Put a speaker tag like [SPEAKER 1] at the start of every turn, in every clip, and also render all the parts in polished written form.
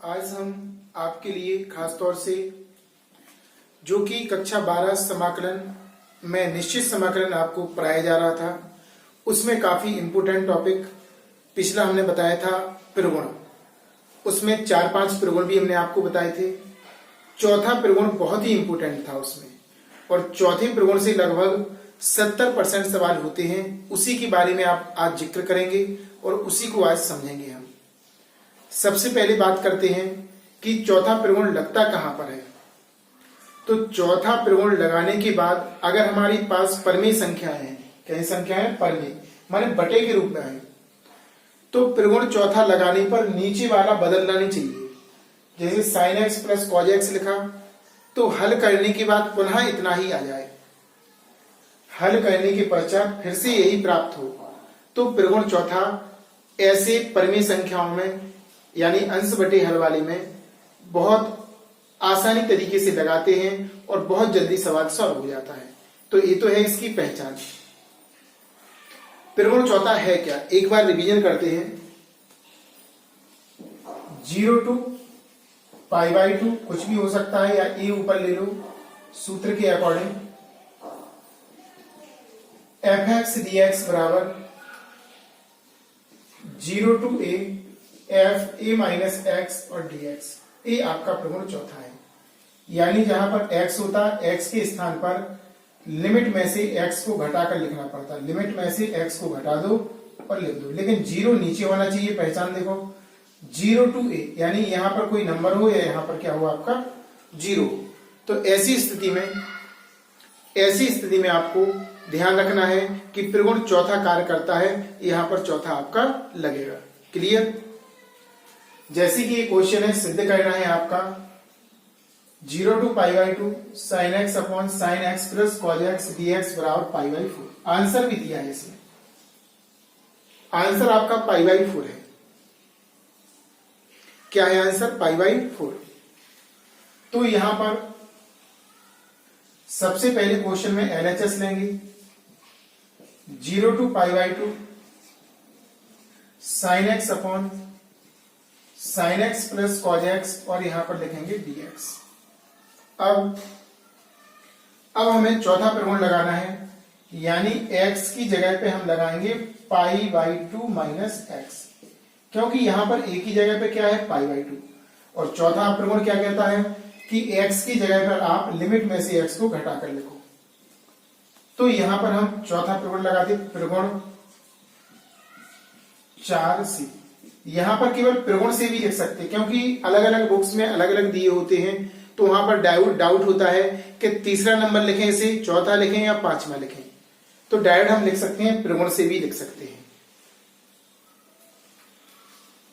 [SPEAKER 1] आज हम आपके लिए खास तौर से जो कि कक्षा 12 समाकलन में निश्चित समाकलन आपको पढ़ाया जा रहा था, उसमें काफी इंपोर्टेंट टॉपिक पिछला हमने बताया था त्रिगुण। उसमें 4-5 त्रिगुण भी हमने आपको बताए थे। चौथा त्रिगुण बहुत ही इंपोर्टेंट था उसमें, और चौथे त्रिगुण से लगभग 70% सवाल होते हैं। उसी के बारे में आप आज जिक्र करेंगे और उसी को आज समझेंगे हम। सबसे पहले बात करते हैं कि चौथा त्रिगुण लगता कहां पर है। तो चौथा त्रिगुण लगाने के बाद अगर हमारे पास परमेय संख्या है, क्या संख्या है? परमेय माने बटे के रूप में है, तो त्रिगुण चौथा लगाने पर नीचे वाला बदलना नहीं चाहिए। जैसे sin x plus cos x लिखा, तो हल करने के बाद पुनः इतना ही आ जाए, हल करने के पश्चात फिर से यही प्राप्त हो, तो त्रिगुण चौथा ऐसे परमेय संख्याओं में यानी अंश बटे हल वाले में बहुत आसानी तरीके से लगाते हैं और बहुत जल्दी सवाल सॉल्व हो जाता है। तो ये तो है इसकी पहचान। त्रिगुण चौथा है क्या, एक बार रिवीजन करते हैं। 0 to π/2 कुछ भी हो सकता है, या a ऊपर ले लो सूत्र के अकॉर्डिंग। fx dx बराबर 0 to a f a minus x और dx, ये आपका त्रिगुण चौथा है। यानी जहां पर x होता है, x के स्थान पर लिमिट में से x को घटाकर लिखना पड़ता है। लिमिट में से x को घटा दो और लिख दो, लेकिन 0 नीचे होना चाहिए। पहचान देखो, 0 to a यानी यहां पर कोई नंबर हो या यहां पर क्या हुआ आपका 0। तो ऐसी स्थिति में आपको ध्यान रखना है कि त्रिगुण चौथा कार्य करता है, यहां पर चौथा आपका लगेगा। क्लियर? जैसे कि ये क्वेश्चन है, सिद्ध करना है आपका 0 to π/2 sin x upon sin x plus cos x dx बराबर π/4। आंसर भी दिया है इसमें, आंसर आपका π/4 है। क्या है आंसर? π/4। तो यहां पर सबसे पहले क्वेश्चन में LHS लेंगे। 0 to π/2 sin x upon sin x plus cos x और यहां पर लिखेंगे dx। अब हमें चौथा त्रिगुण लगाना है, यानी x की जगह पे हम लगाएंगे π/2 माइनस x, क्योंकि यहां पर a की जगह पे क्या है? π/2। और चौथा त्रिगुण क्या कहता है कि x की जगह पर आप लिमिट में से x को घटाकर लिखो। तो यहां पर हम चौथा त्रिगुण लगाते, त्रिगुण 4c। यहां पर केवल त्रिगुण से भी लिख सकते, क्योंकि अलग अलग बुक्स में अलग अलग दिए होते हैं, तो वहां पर डाउट होता है कि तीसरा नंबर लिखें इसे, चौथा लिखें या पांचवा लिखें। तो डायरेक्ट हम लिख सकते हैं, त्रिगुण से भी लिख सकते हैं।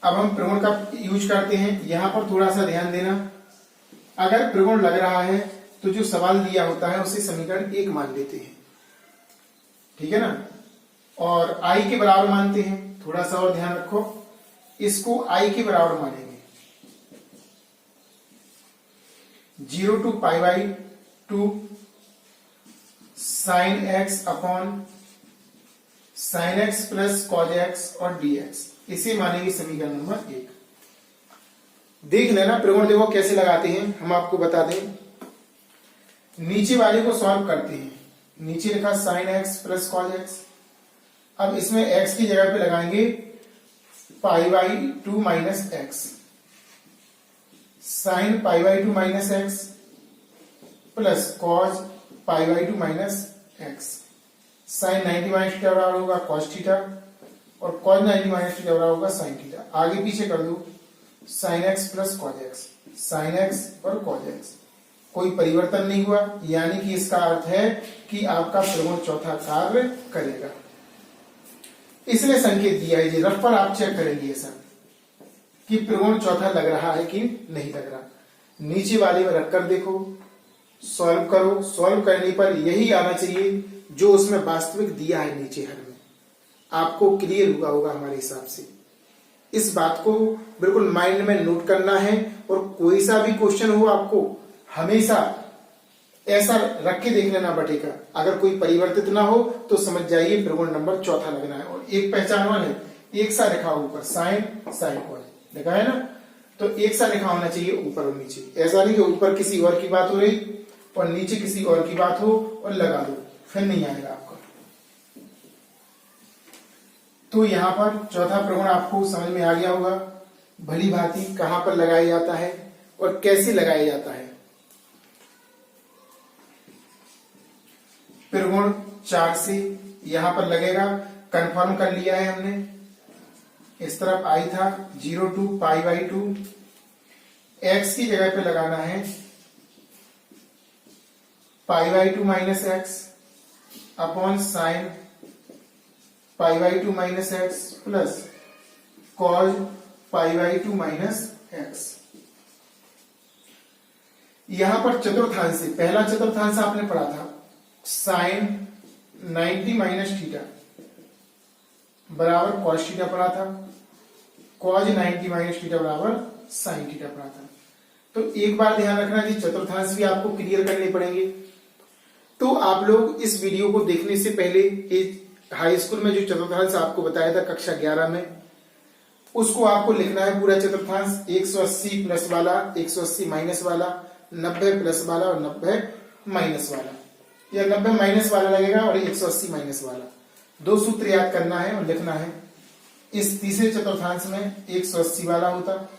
[SPEAKER 1] अब हम त्रिगुण का यूज करते हैं। यहां पर थोड़ा सा ध्यान देना, अगर त्रिगुण लग रहा है तो जो सवाल दिया होता है उसे समीकरण 1 मान लेते हैं, ठीक है ना, और i के बराबर मानते हैं। थोड़ा सा और ध्यान रखो, इसको i के बराबर मानेंगे। 0 to π/2 sin x upon sin x plus cos x और dx, इसे मानेंगे समीकरण नंबर 1। देख लेना त्रिगुण, देखो कैसे लगाते हैं, हम आपको बता दें। नीचे वाले को सॉल्व करते हैं। नीचे लिखा sin x plus cos x, अब इसमें x की जगह पे लगाएंगे π/2 minus x, sin π/2 minus x plus cos π/2 minus x। sin 90 minus theta बराबर होगा cos थीटा, और cos 90 माइनस थीटा बराबर होगा sin थीटा। आगे पीछे कर दो, sin x plus cos x, sin x और cos x, कोई परिवर्तन नहीं हुआ, यानी कि इसका अर्थ है कि आपका त्रिगुण चौथा कार्य करेगा। इसलिए संकेत दिया है, रफ पर आप चेक करेंगे ऐसा कि त्रिगुण चौथा लग रहा है कि नहीं लग रहा। नीचे वाले में रखकर देखो, सॉल्व करो। सॉल्व करने पर यही आना चाहिए जो उसमें वास्तविक दिया है नीचे हल में। आपको क्लियर हुआ होगा हमारे हिसाब से। इस बात को बिल्कुल माइंड में नोट करना है, और कोई सा भी क्वेश्चन हो आपको हमेशा ऐसा रख के देख लेना बटे का। अगर कोई परिवर्तित ना हो तो समझ जाइए त्रिगुण नंबर चौथा लगना है। और एक पहचान वाले एक सा लिखा ऊपर, साइन साइन कॉस लिखा है ना, तो एक सा लिखा होना चाहिए ऊपर और नीचे, ऐसा नहीं कि ऊपर किसी और की बात हो रही और नीचे किसी और की बात हो और लगा दो, फिर नहीं आएगा आपका। तो यहां पर चौथा प्रगुण आपको समझ में आ गया होगा भली भांति कहां पर लगाया जाता है और कैसे लगाया जाता है। प्रगुण 4 से यहां पर लगेगा, कंफर्म कर लिया है हमने। इस तरफ आई था 0 to π/2, x की जगह पे लगाना है π/2 minus x upon sine π/2 minus x plus cos π/2 minus x. यहां पर चतुर्थांश से, पहला चतुर्थांश आपने पढ़ा था साइन 90 माइनस थीटा बराबर कॉस थीटा पढ़ा था, कॉज 90 माइनस थीटा बराबर साइन थीटा पढ़ा था। तो एक बार ध्यान रखना कि चतुर्थांश भी आपको क्लियर करने पड़ेंगे। तो आप लोग इस वीडियो को देखने से पहले हाई स्कूल में जो चतुर्थांश आपको बताया था कक्षा 11 में, उसको आपको लिखना है पूरा चतुर्थांश, 180 प्लस वाला, 180 माइनस वाला, 90 प्लस वाला और 90 माइनस वाला, या 90 माइनस वाला लगेगा और 180 माइनस वाला। 2 सूत्र याद करना है और लिखना है। इस तीसरे चतुर्थांश में 180 वाला होता,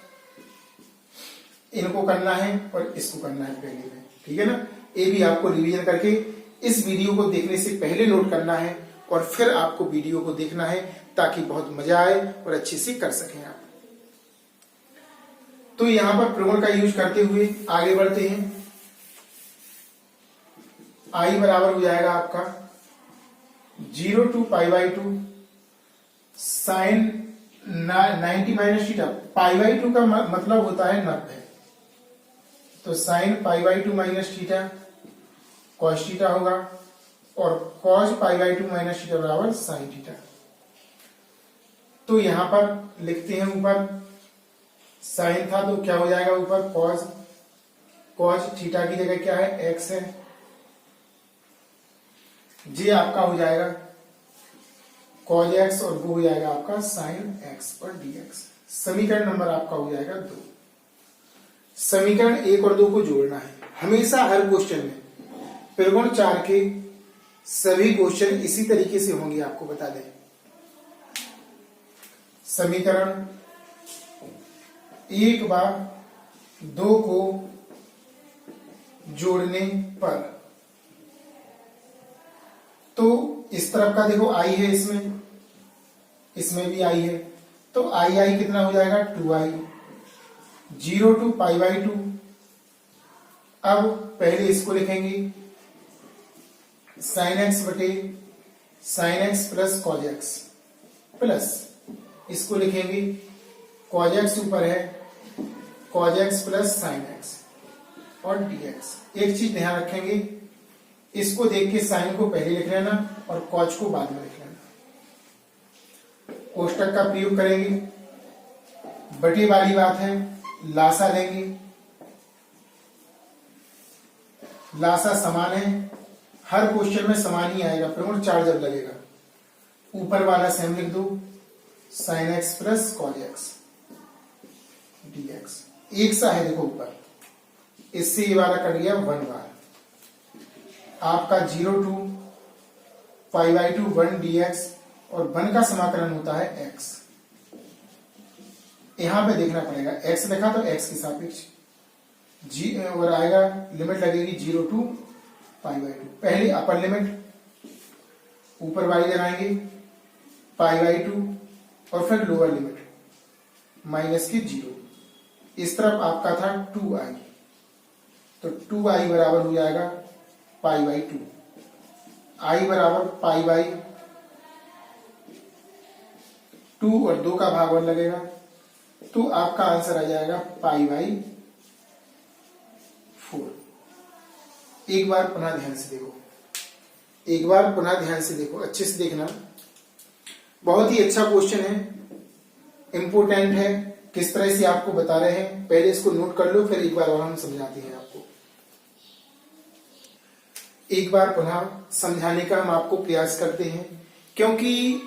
[SPEAKER 1] इनको करना है और इसको करना है पहले में, ठीक है ना। ये भी आपको रिवीजन करके इस वीडियो को देखने से पहले नोट करना है और फिर आपको वीडियो को देखना है ताकि बहुत मजा आए और अच्छे से कर सकें आप। तो यहां पर प्रगुण का यूज करते हुए आगे बढ़ते हैं। आई बराबर हो जाएगा आपका 0 to π/2 साइन 90 माइनस थीटा, π/2 का मतलब होता है 90, तो sine π/2 minus theta cos theta होगा और कॉस π/2 माइनस थीटा बराबर साइन थीटा। तो यहां पर लिखते हैं ऊपर साइन था तो क्या हो जाएगा ऊपर कॉस, कॉस थीटा की जगह क्या है एक्स है, जे आपका हो जाएगा कॉज एक्स और वो हो जाएगा आपका साइन एक्स और डीएक्स। समीकरण नंबर आपका हो जाएगा 2। समीकरण 1 और 2 को जोड़ना है। हमेशा हर क्वेश्चन में प्रगुण 4 के सभी क्वेश्चन इसी तरीके से होंगे, आपको बता दें। समीकरण 1 बार 2 को जोड़ने पर, तो इस तरफ का देखो आई है, इसमें भी आई है, तो आई कितना हो जाएगा 2i, 0 to π/2। अब पहले इसको लिखेंगे साइन एक्स बटे sign x plus cos x, plus इसको लिखेंगे कॉज एक्स ऊपर है cos x plus sine x और डीएक्स। एक चीज ध्यान रखेंगे, इसको देख के साइन को पहले लिख लेना और कॉज को बाद में लिख लेना। कोष्टक का प्रयोग करेंगे, बटे वाली बात है, लासा लेंगे, लासा समान है, हर क्वेश्चन में समान ही आएगा। प्रगुण 4 जब लगेगा, ऊपर वाला सेम लिख दो sine x plus cos x dx. एक सा है देखो ऊपर, इससे ये वाला कट गया 1 बार। आपका 0 to π/2 1 dx और 1 का समाकलन होता है x। यहां पे देखना पड़ेगा, x लिखा तो x के सापेक्ष जी और आएगा, लिमिट लगेगी 0 to π/2। पहले अपर लिमिट ऊपर वाली लगाएंगे π/2 और फिर लोअर लिमिट माइनस की 0। इस तरफ आपका था 2i, तो 2i बराबर हो जाएगा π/2, i बराबर π/2 और 2 का भागफल लगेगा, तो आपका आंसर आ जाएगा π/4। एक बार पुनः ध्यान से देखो, एक बार पुनः ध्यान से देखो, अच्छे से देखना। बहुत ही अच्छा क्वेश्चन है, इंपोर्टेंट है, किस तरह से आपको बता रहे हैं। पहले इसको नोट कर लो, फिर एक बार और हम समझाते हैं आपको। एक बार पुनः समझाने का हम आपको प्रयास करते हैं, क्योंकि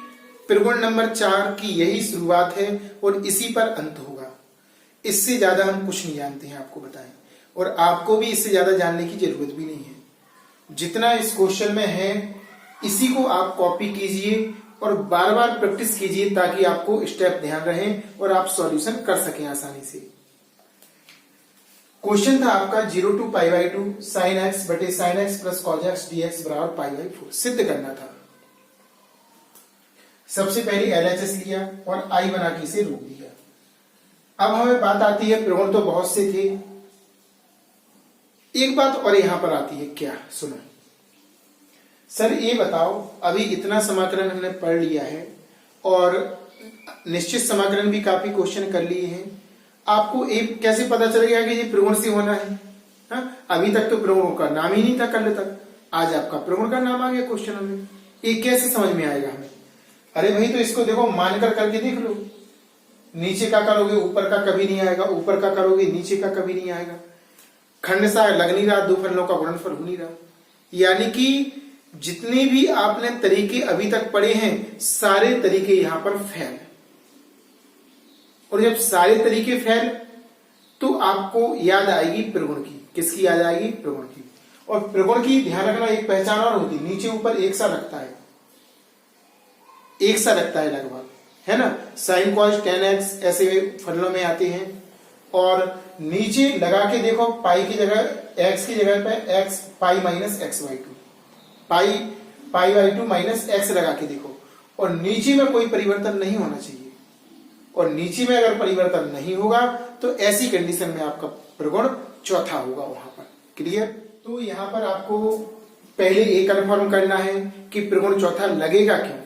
[SPEAKER 1] प्रगुण नंबर 4 की यही शुरुआत है और इसी पर अंत होगा। इससे ज्यादा हम कुछ नहीं जानते हैं, आपको बताएं, और आपको भी इससे ज्यादा जानने की जरूरत भी नहीं है। जितना इस क्वेश्चन में है इसी को आप कॉपी कीजिए और बार बार प्रैक्टिस कीजिए ताकि आपको स्टेप ध्यान रहे और आप सॉल्यूशन कर सकें आसानी से। क्वेश्चन था आपका 0 to π/2 sin x बटे sin x plus cos x dx बराबर π/4 सिद्ध करना था। सबसे पहले LHS लिया और I बना के इसे रोक दिया। अब हमें बात आती है, प्रगुण तो बहुत से थे, एक बात और यहां पर आती है, क्या? सुनो सर, ये बताओ, अभी इतना समाकलन हमने पढ़ लिया है और निश्चित समाकलन भी काफी क्वेश्चन कर लिए हैं, आपको एक कैसे पता चल गया कि ये प्रगुण से होना है? अभी तक तो प्रगुणों का नाम ही नहीं था कल तक, आज आपका प्रगुण का नाम आ गया क्वेश्चन में। ये कैसे समझ में आएगा हमें? अरे भाई, तो इसको देखो, मानकर करके देख लो, नीचे का करोगे ऊपर का कभी नहीं आएगा, ऊपर का करोगे नीचे का कभी नहीं आएगा, खंड सा लग नहीं रहा, दो फलनों का गुणनफल हो नहीं रहा। यानी कि जितने भी आपने तरीके अभी तक पढ़े हैं सारे तरीके यहां पर फेल। और जब सारे तरीके फेल तो आपको याद आएगी प्रगुण की। किसकी याद आएगी? प्रगुण की। और प्रगुण की ध्यान रखना, एक पहचान और होती, नीचे ऊपर एक सा लगता है, एक सा लगता है लगभग, है ना। साइन कॉस tan x ऐसे फलनों में आते हैं, और नीचे लगा के देखो, पाई की जगह x की जगह पे x पाई माइनस x/2, पाई/2 माइनस x लगा के देखो, और नीचे में कोई परिवर्तन नहीं होना चाहिए। और नीचे में अगर परिवर्तन नहीं होगा तो ऐसी कंडीशन में आपका प्रगुण चौथा होगा वहां पर। क्लियर? तो यहां पर आपको पहले ये कन्फर्म करना है कि प्रगुण चौथा लगेगा क्यों।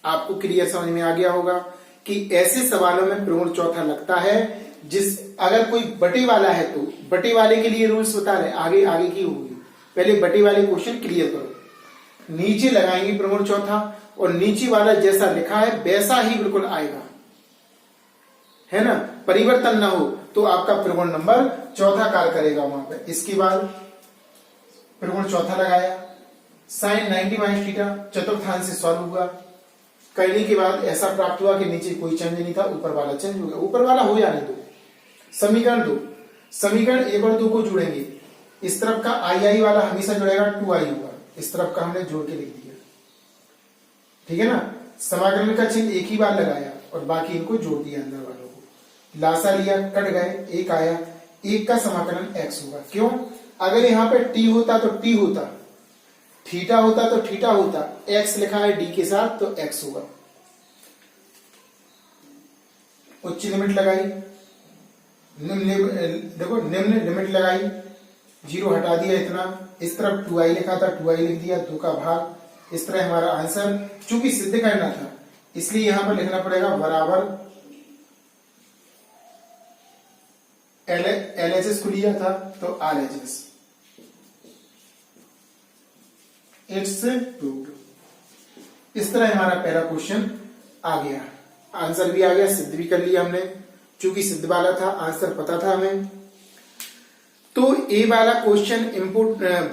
[SPEAKER 1] आपको क्लियर समझ में आ गया होगा कि ऐसे सवालों में प्रगुण चौथा लगता है जिस, अगर कोई बटे वाला है तो बटे वाले के लिए रूल्स बता रहे, आगे आगे की होगी, पहले बटे वाले क्वेश्चन क्लियर करो। नीचे लगाएंगे प्रगुण चौथा, और नीचे वाला जैसा लिखा है वैसा ही बिल्कुल आएगा, है ना, परिवर्तन ना हो तो आपका प्रगुण नंबर चौथा कार्य करेगा वहां पे। इसके बाद प्रगुण चौथा लगाया, साइन 90 - θ चतुर्थांश से सॉल्व हुआ। करने के बाद ऐसा प्राप्त हुआ कि नीचे कोई चेंज नहीं था, ऊपर वाला चेंज हो गया। ऊपर वाला हो जाने दो। समीकरण 2, समीकरण 1 और 2 को जोड़ेंगे। इस तरफ का आई वाला हमेशा जुड़ेगा, 2i होगा। इस तरफ का हमने जोड़ के लिख दिया, ठीक है ना। समाकलन का चिन्ह एक ही बार लगाया और बाकी इनको जोड़ दिया अंदर वालों को। लासा लिया, कट गए, एक आया, एक का समाकलन x होगा। क्यों? अगर यहाँ पे t होता तो t होता, थीटा होता तो थीटा होता, x लिखा है d के साथ तो x होगा। उच्च लिमिट लगाई, देखो निम्न लिमिट लगाई, 0 हटा दिया इतना, इस तरफ 2i लिखा था 2i लिख दिया, 2 का भाग। इस तरह हमारा आंसर, चूंकि सिद्ध करना था इसलिए यहां पर लिखना पड़ेगा बराबर LHS को लिया था तो RHS। It's proved. इस तरह हमारा पहला क्वेश्चन आ गया, आंसर भी आ गया, सिद्ध भी कर लिया हमने। चूंकि सिद्ध वाला था, आंसर पता था हमें, तो ए वाला क्वेश्चन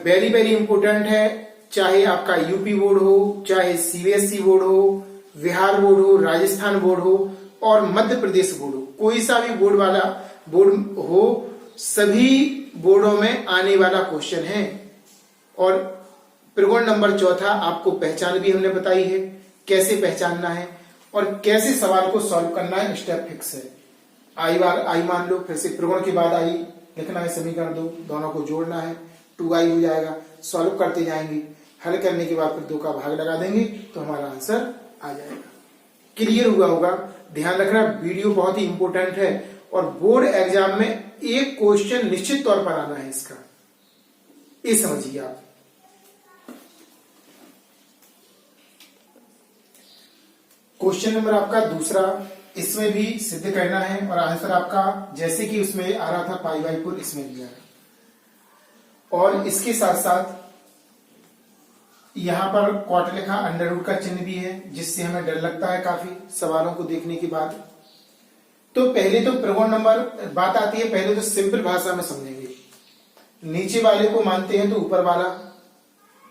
[SPEAKER 1] वेरी वेरी इंपोर्टेंट है। चाहे आपका यूपी बोर्ड हो, चाहे सीबीएसई बोर्ड हो, बिहार बोर्ड हो, राजस्थान बोर्ड हो और मध्य प्रदेश बोर्ड हो, कोई सा भी बोर्ड हो, सभी बोर्डों में आने वाला क्वेश्चन है। और प्रगुण नंबर चौथा आपको पहचान भी हमने बताई है, कैसे पहचानना है और कैसे सवाल को सॉल्व करना है, स्टेप फिक्स है। आई मान लो, फिर से प्रगुण के बाद आई लिखना है, समीकरण 2 दोनों को जोड़ना है, 2i हो जाएगा, सॉल्व करते जाएंगे, हल करने के बाद फिर 2 का भाग लगा देंगे तो हमारा आंसर आ जाएगा। क्लियर हुआ होगा? ध्यान रखना, वीडियो बहुत ही इंपॉर्टेंट है और बोर्ड एग्जाम में एक क्वेश्चन निश्चित तौर पर आना है इसका, ये समझिए आप। क्वेश्चन नंबर आपका दूसरा, इसमें भी सिद्ध करना है और आंसर आपका जैसे कि उसमें आ रहा था π/4 इसमें भी आ रहा। और इसके साथ साथ यहां पर क्वार्टर लिखा, अंडर रूट का चिन्ह भी है, जिससे हमें डर लगता है काफी सवालों को देखने के बाद। तो पहले तो प्रगुण नंबर बात आती है, पहले तो सिंपल भाषा में समझेंगे। नीचे वाले को मानते हैं तो ऊपर वाला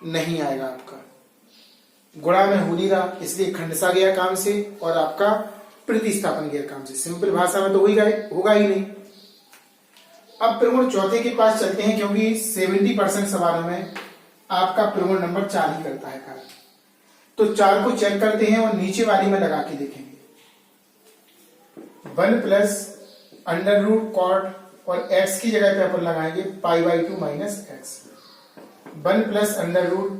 [SPEAKER 1] नहीं आएगा आपका, गुणा में हो नहीं रहा, इसलिए खंडसा गया काम से और आपका प्रतिस्थापन के काम से। सिंपल भाषा में तो होगा ही नहीं। अब प्रगुण चौथे के पास चलते हैं, क्योंकि 70% सवालों में आपका प्रगुण नंबर 4 ही करता है कार्य। तो 4 को चेक करते हैं और नीचे वाली में लगा के देखेंगे। 1 प्लस अंडर रूट कॉट, और x की जगह पे अपन लगाएंगे π/2 minus x. 1 plus under root,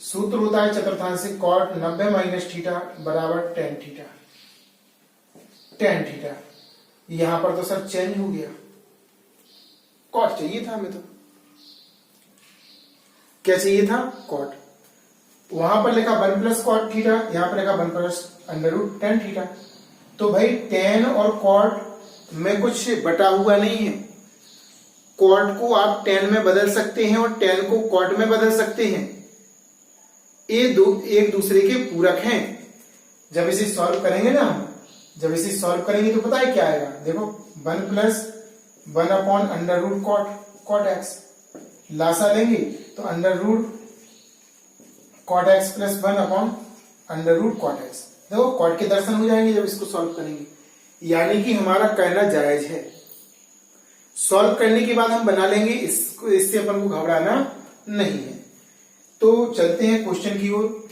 [SPEAKER 1] सूत्र होता है चतुर्थांशिक कॉट 90 माइनस थीटा बराबर tan थीटा। tan थीटा यहां पर तो सर चेंज हो गया, कॉट चाहिए था हमें, तो क्या चाहिए था? कॉट। वहां पर लिखा 1 प्लस कॉट थीटा, यहां पर लिखा 1 plus under root tan theta. तो भाई tan और कॉट में कुछ बटा हुआ नहीं है। कॉट को आप tan में बदल सकते हैं और tan को कॉट में बदल सकते हैं। ये एक दूसरे के पूरक हैं। जब इसे सॉल्व करेंगे ना हम, जब इसे सॉल्व करेंगे तो पता है क्या आएगा? देखो 1 plus 1 upon under root cot x, लासा लेंगे तो under root cot x plus 1 upon under root cot x. देखो कॉट के दर्शन हो जाएंगे जब इसको सॉल्व करेंगे, यानी कि हमारा कहना जायज है। सॉल्व करने के बाद हम बना लेंगे, इसको इससे अपन को घबराना नहीं है। तो चलते हैं क्वेश्चन की ओर।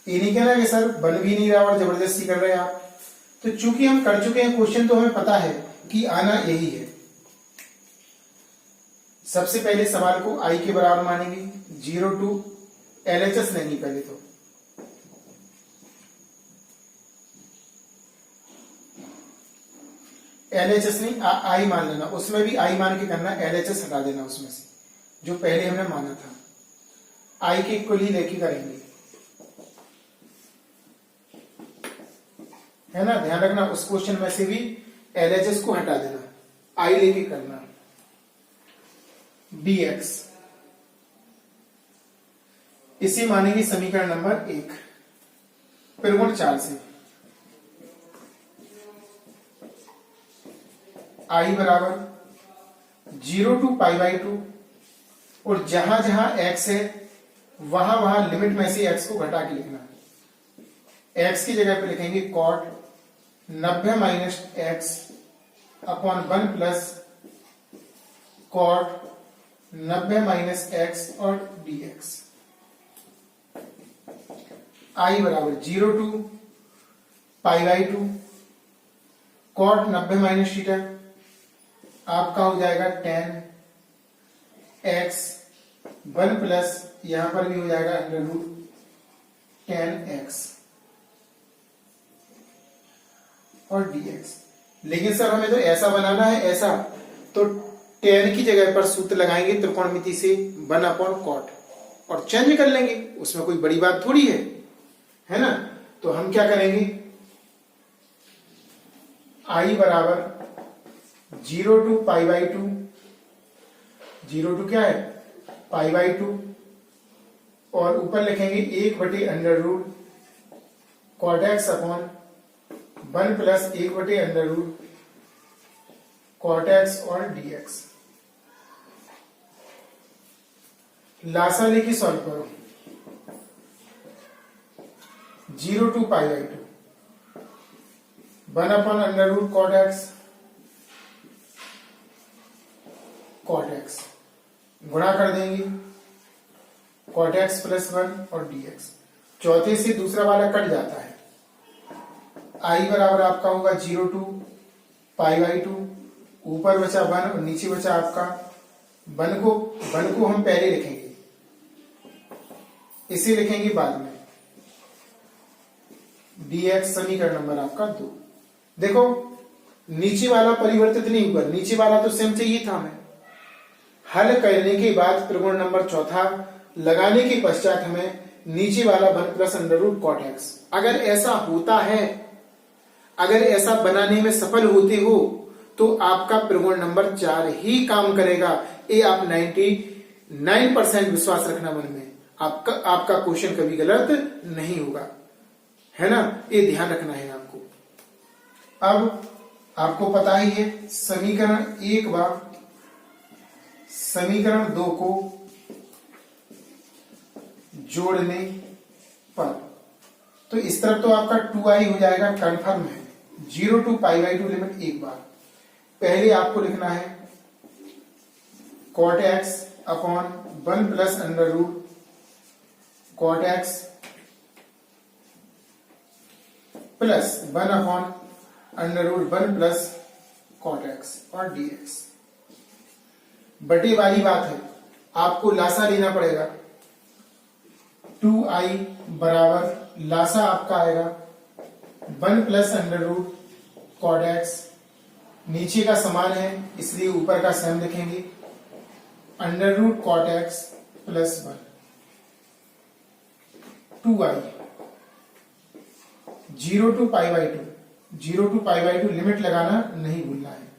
[SPEAKER 1] ये नहीं कहना कि सर बन भी नहीं रहा और जबरदस्ती कर रहे हैं आप। तो चूंकि हम कर चुके हैं क्वेश्चन, तो हमें पता है कि आना यही है। सबसे पहले सवाल को आई के बराबर मानेंगे, 0 to LHS लेंगे पहले तो। LHS नहीं, आई मान लेना, उसमें भी आई मान के करना, LHS हटा देना उसमें से जो पहले हमने माना था। आई के इक्वल ही लेके करेंगे, है ना? ध्यान रखना उस क्वेश्चन में से भी LHS को हटा देना, आई लेके करना। dx इसे मानेंगे समीकरण नंबर 1 प्रगुण 4 से। आई बराबर 0 to π/2, और जहां जहां x है वहां वहां लिमिट में से x को घटा के लिखना है। x की जगह पे लिखेंगे cot 90 minus x upon 1 plus cot 90 minus x और dx। आई बराबर 0 to π/2, कॉट 90 माइनस थीटा आपका हो जाएगा tan x, 1 प्लस यहां पर भी हो जाएगा अंडर रूट tan x और dx। लेकिन सर हमें तो ऐसा बनाना है, ऐसा तो tan की जगह पर सूत्र लगाएंगे त्रिकोणमिति से 1 अपॉन कॉट और चेंज कर लेंगे, उसमें कोई बड़ी बात थोड़ी है ना? तो हम क्या करेंगे, आई बराबर 0 to π/2, 0 to क्या है? π/2, और ऊपर लिखेंगे 1 बटे under root cot x upon 1 plus 1 बटे अंडर रूट कॉट एक्स और dx। लासा लेके सॉल्व करो, 0 to π/2, 1 upon under root cot x गुणा कर देंगे कॉट एक्स प्लस 1 और dx। चौथे से दूसरा वाला कट जाता है। आई बराबर आपका होगा 0 to π/2, ऊपर बचा 1 और नीचे बचा आपका 1 को हम पहले लिखेंगे, इसे लिखेंगे बाद में। dx समीकरण नंबर आपका 2। देखो नीचे वाला परिवर्तित नहीं हुआ, नीचे वाला तो सेम चाहिए था हमें। हल करने के बाद त्रिकोण नंबर 4 लगाने के पश्चात हमें नीचे वाला 1 plus under root cot x, अगर ऐसा होता है, अगर ऐसा बनाने में सफल होते हो तो आपका प्रगुण नंबर 4 ही काम करेगा। ये आप 99% विश्वास रखना मन में, आपका क्वेश्चन कभी गलत नहीं होगा, है ना? ये ध्यान रखना है आपको। अब आपको पता ही है समीकरण 1 व समीकरण 2 को जोड़ने पर, तो इस तरफ तो आपका 2i हो जाएगा, कंफर्म है। 0 to π/2 लिमिट एक बार पहले आपको लिखना है cot x upon 1 plus under root cot x plus 1 upon under root 1 plus cot x और dx। बटे वाली बात है, आपको लासा लेना पड़ेगा। 2i बराबर लासा आपका आएगा 1 plus under root cot x, नीचे का समान है इसलिए ऊपर का सेम लिखेंगे, under root cot x plus 1। 2i 0 to π/2, 0 to π/2 limit लगाना नहीं भूलना है।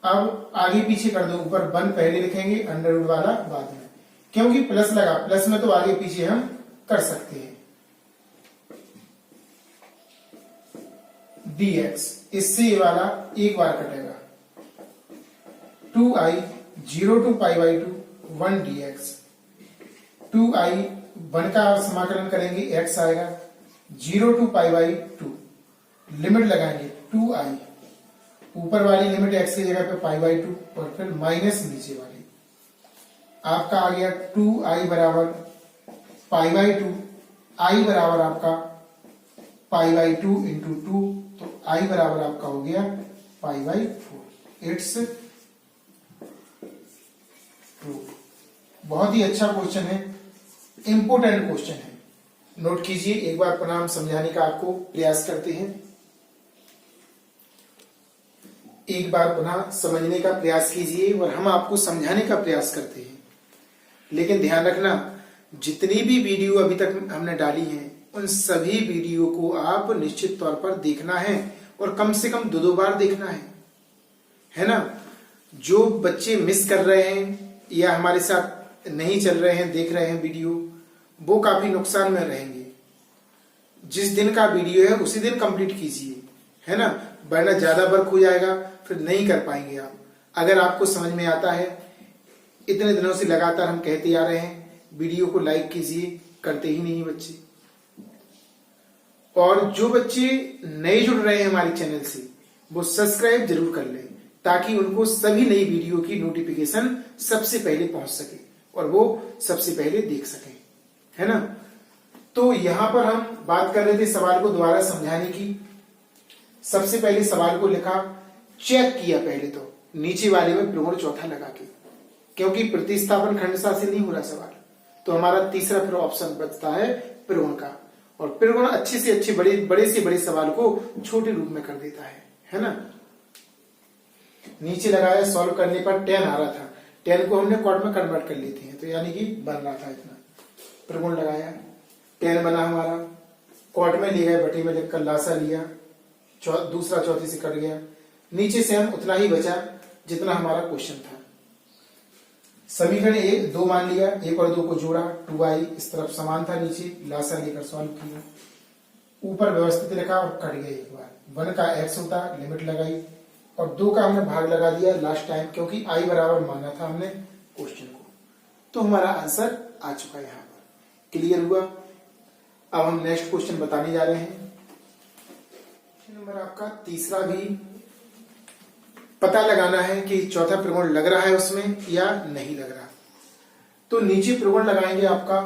[SPEAKER 1] अब आगे पीछे कर दो, ऊपर 1 पहले लिखेंगे, अंडर रूट वाला बाद में, क्योंकि प्लस लगा, प्लस में तो आगे पीछे हम कर सकते हैं। dx, इससे ये वाला एक बार कटेगा। 2i 0 to π/2 1 dx। 2i 1 का समाकलन करेंगे, x आएगा 0 to π/2, लिमिट लगाएंगे 2i, ऊपर वाली लिमिट x की जगह पे π/2 और फिर माइनस नीचे वाली, आपका आ गया 2i बराबर π/2, i बराबर आपका π/2 इंटू 2, तो i बराबर आपका हो गया π/4। It's true. बहुत ही अच्छा क्वेश्चन है, इंपोर्टेंट क्वेश्चन है, नोट कीजिए। एक बार पुनः हम समझाने का आपको प्रयास करते हैं, एक बार पुनः समझने का प्रयास कीजिए और हम आपको समझाने का प्रयास करते हैं। लेकिन ध्यान रखना, जितनी भी वीडियो अभी तक हमने डाली है उन सभी वीडियो को आप निश्चित तौर पर देखना है और कम से कम 2 बार देखना है ना। जो बच्चे मिस कर रहे हैं या हमारे साथ नहीं चल रहे हैं, देख रहे हैं वीडियो, वो काफी नुकसान में रहेंगे। जिस दिन का वीडियो है उसी दिन कंप्लीट कीजिए, है ना, वरना ज्यादा वर्क हो जाएगा, फिर नहीं कर पाएंगे आप। अगर आपको समझ में आता है, इतने दिनों से लगातार हम कहते आ रहे हैं वीडियो को लाइक कीजिए, करते ही नहीं बच्चे। और जो बच्चे नए जुड़ रहे हैं हमारे चैनल से, वो सब्सक्राइब जरूर कर लें ताकि उनको सभी नई वीडियो की नोटिफिकेशन सबसे पहले पहुंच सके और वो सबसे पहले देख सकें, है ना। तो यहां पर हम बात कर रहे थे सवाल को दोबारा समझाने की। सबसे पहले सवाल को लिखा, चेक किया पहले तो नीचे वाले में प्रगुण चौथा लगा के, क्योंकि प्रतिस्थापन खंडसा से नहीं हो रहा सवाल, तो हमारा तीसरा फिर ऑप्शन बचता है प्रगुण का। और प्रगुण अच्छे से अच्छे बड़े से बड़े सवाल को छोटे रूप में कर देता है ना। नीचे लगाया, सॉल्व करने पर 10 आ रहा था, 10 को हमने कॉट में कन्वर्ट कर लेते हैं, तो यानी कि बन रहा था इतना। प्रगुण लगाया, 10 बना हमारा, कॉट में ले गए, बटे में लिखकर लासा लिया, दूसरा चौथे से कट गया, नीचे से हम उतना ही बचा जितना हमारा क्वेश्चन था। समीकरण 1 2 मान लिया, 1 और 2 को जोड़ा, 2i इस तरफ समान था, नीचे लासा लेकर सॉल्व किया, ऊपर व्यवस्थित लिखा और कट गया एक बार। 1 का x होता, लिमिट लगाई और 2 का हमने भाग लगा दिया लास्ट टाइम, क्योंकि i बराबर माना था हमने क्वेश्चन को, तो हमारा आंसर आ चुका है। यहाँ पर क्लियर हुआ। अब हम नेक्स्ट क्वेश्चन बताने जा रहे हैं। नंबर आपका तीसरा भी पता लगाना है कि चौथा प्रगुण लग रहा है उसमें या नहीं लग रहा। तो नीचे प्रगुण लगाएंगे आपका,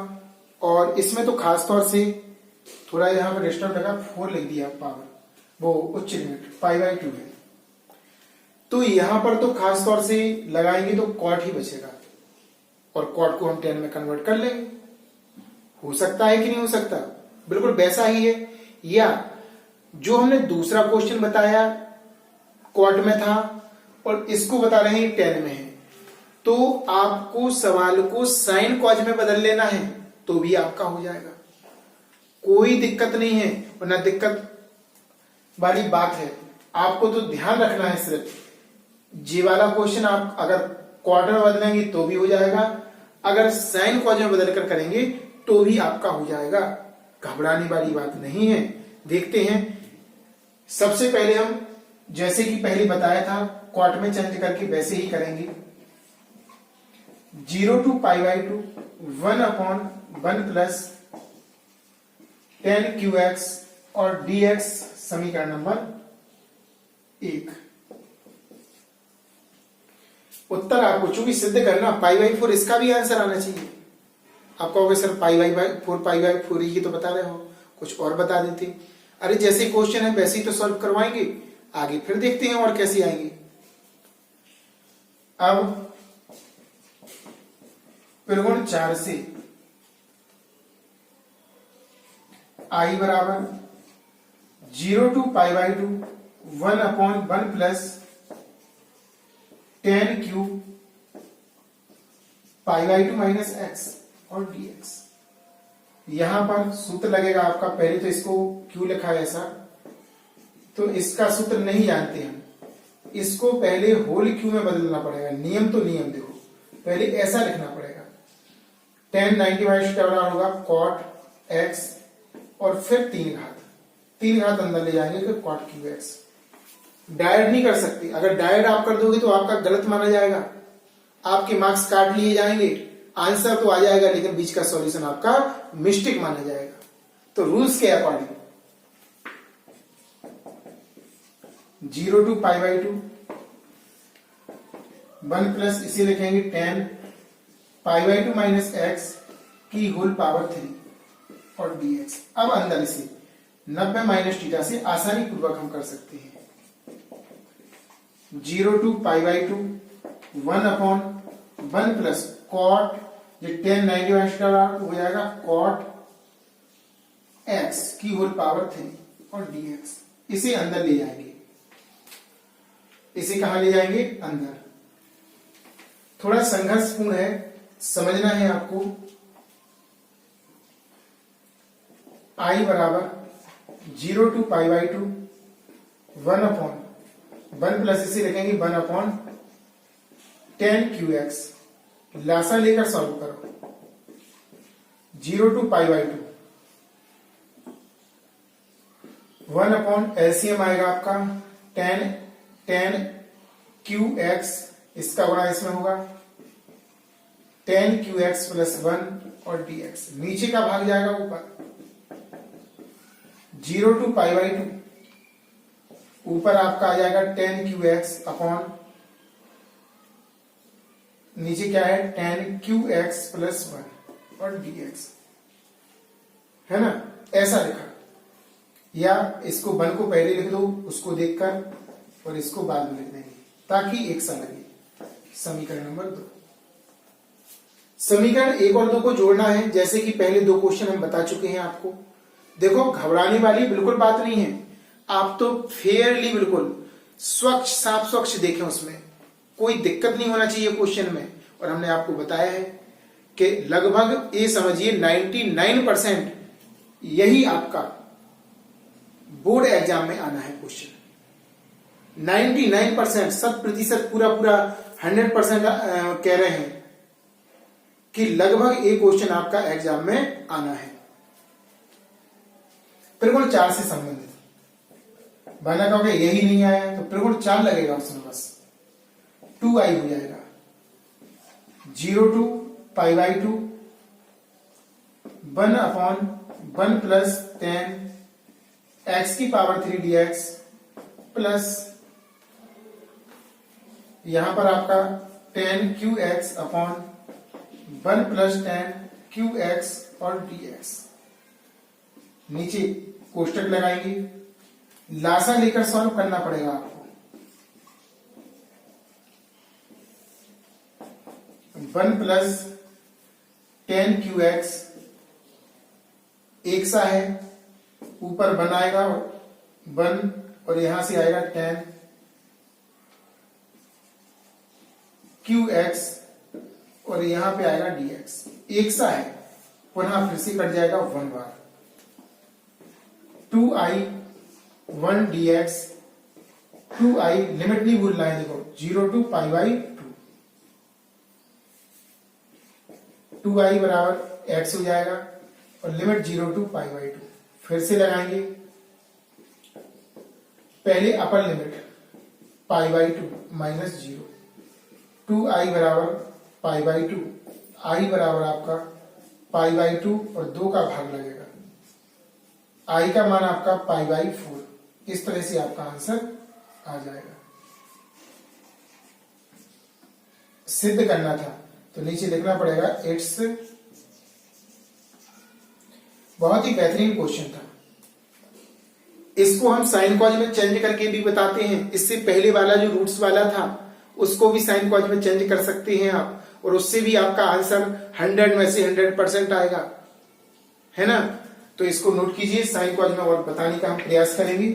[SPEAKER 1] और इसमें तो खास तौर से थोड़ा यहाँ पर डिस्टर्ब लगा, 4 लिख दिया पावर, वो उच्च लिमिट π/2 है। तो यहां पर तो खास तौर से लगाएंगे तो कॉट ही बचेगा, और कॉट को हम 10 में कन्वर्ट कर लेंगे। हो सकता है कि नहीं हो सकता, बिल्कुल वैसा ही है। या जो हमने दूसरा क्वेश्चन बताया कॉट में था और इसको बता रहे हैं 10 में है, तो आपको सवाल को साइन कॉज में बदल लेना है तो भी आपका हो जाएगा, कोई दिक्कत नहीं है। और ना दिक्कत वाली बात है, आपको तो ध्यान रखना है सिर्फ जी वाला क्वेश्चन आप अगर क्वार्टर में बदलेंगे तो भी हो जाएगा, अगर साइन कॉज में बदल कर करेंगे तो भी आपका हो जाएगा, घबराने वाली बात नहीं है। देखते हैं, सबसे पहले हम जैसे कि पहले बताया था क्वार्ट में चेंज करके वैसे ही करेंगे। 0 to π/2 1/1 प्लस 10qx और dx समीकरण नंबर 1। उत्तर आपको चूंकि सिद्ध करना π/4, इसका भी आंसर आना चाहिए। आप कहोगे सर π/4 ही तो बता रहे हो, कुछ और बता देते। अरे जैसे क्वेश्चन है वैसे ही तो सॉल्व करवाएंगे, आगे फिर देखते हैं और कैसे आएंगे। अब त्रिगुण 4 से I बराबर 0 to π/2 1/1 plus 10q π/2 minus x और dx। यहां पर सूत्र लगेगा आपका, पहले तो इसको क्यों लिखा है ऐसा, तो इसका सूत्र नहीं जानते हम, इसको पहले होल क्यू में बदलना पड़ेगा। नियम तो नियम देखो, पहले ऐसा लिखना पड़ेगा 10 90 क्या होगा cot x और फिर 3 घात अंदर ले जाएंगे तो cot qx। डायरेक्ट नहीं कर सकते, अगर डायरेक्ट आप कर दोगे तो आपका गलत माना जाएगा, आपके मार्क्स काट लिए जाएंगे। आंसर तो आ जाएगा लेकिन बीच का सॉल्यूशन आपका मिस्टेक माना जाएगा। तो रूल्स के अकॉर्डिंग 0 to π/2 1 प्लस इसे लिखेंगे 10 π/2 माइनस x की होल पावर 3 और dx। अब अंदर इसे 90 माइनस थीटा से आसानी पूर्वक हम कर सकते हैं। 0 to π/2 1/1 प्लस cot, ये 10 90 हो जाएगा cot x की होल पावर 3 और dx। इसे अंदर ले जाएंगे, इसे कहां ले जाएंगे अंदर। थोड़ा संघर्षपूर्ण है, समझना है आपको। I बराबर 0 to π/2 1/1 प्लस इसे लिखेंगे 1/10qx। लासा लेकर सॉल्व करो। 0 to π/2 1 एलसीएम आएगा आपका 10 qx, इसका गुणा इसमें होगा 10 qx प्लस 1 और dx। नीचे का भाग जाएगा ऊपर। 0 to π/2 ऊपर आपका आ जाएगा 10 qx अपॉन नीचे क्या है 10 qx प्लस 1 और dx, है ना। ऐसा लिखा, या इसको 1 को पहले लिख दो उसको देखकर और इसको बाद में लिख देंगे ताकि एक सा लगे। समीकरण नंबर 2। समीकरण 1 और 2 को जोड़ना है, जैसे कि पहले 2 क्वेश्चन हम बता चुके हैं आपको। देखो घबराने वाली बिल्कुल बात नहीं है, आप तो फेयरली बिल्कुल स्वच्छ साफ स्वच्छ देखें, उसमें कोई दिक्कत नहीं होना चाहिए क्वेश्चन में। और हमने आपको बताया है कि लगभग ये समझिए 99% यही आपका बोर्ड एग्जाम में आना है क्वेश्चन। 99% 100% पूरा 100% कह रहे हैं कि लगभग एक क्वेश्चन आपका एग्जाम में आना है। त्रिगुण 4 से संबंधित बना कहोगे यही नहीं आया, तो त्रिगुण 4 लगेगा उसमें, बस 2i हो जाएगा। 0 to π/2 1/1 प्लस 10 x की पावर 3 dx प्लस यहां पर आपका 10 qx अपॉन 1 प्लस 10 qx और dx। नीचे कोष्टक लगाएंगे, लासा लेकर सॉल्व करना पड़ेगा आपको। 1 प्लस 10 qx एक सा है, ऊपर 1 आएगा 1 और यहां से आएगा 10 qx और यहां पे आएगा dx। एक सा है, पुनः फिर से कट जाएगा 1 बार। 2i 1 dx 2i लिमिट नहीं भूलना है, देखो 0 to π/2 2i बराबर x हो जाएगा और लिमिट 0 to π/2। फिर से लगाएंगे, पहले अपर लिमिट π/2 माइनस 0, 2i बराबर π/2, i बराबर आपका π/2 और 2 का भाग लगेगा आई का मान आपका π/4। इस तरह से आपका आंसर आ जाएगा। सिद्ध करना था तो नीचे लिखना पड़ेगा इट्स। बहुत ही बेहतरीन क्वेश्चन था। इसको हम साइन कॉज में चेंज करके भी बताते हैं। इससे पहले वाला जो रूट्स वाला था उसको भी साइन कॉज में चेंज कर सकते हैं आप, और उससे भी आपका आंसर 100 में से 100% आएगा, है ना। तो इसको नोट कीजिए, साइन कॉज में और बताने का हम प्रयास करेंगे।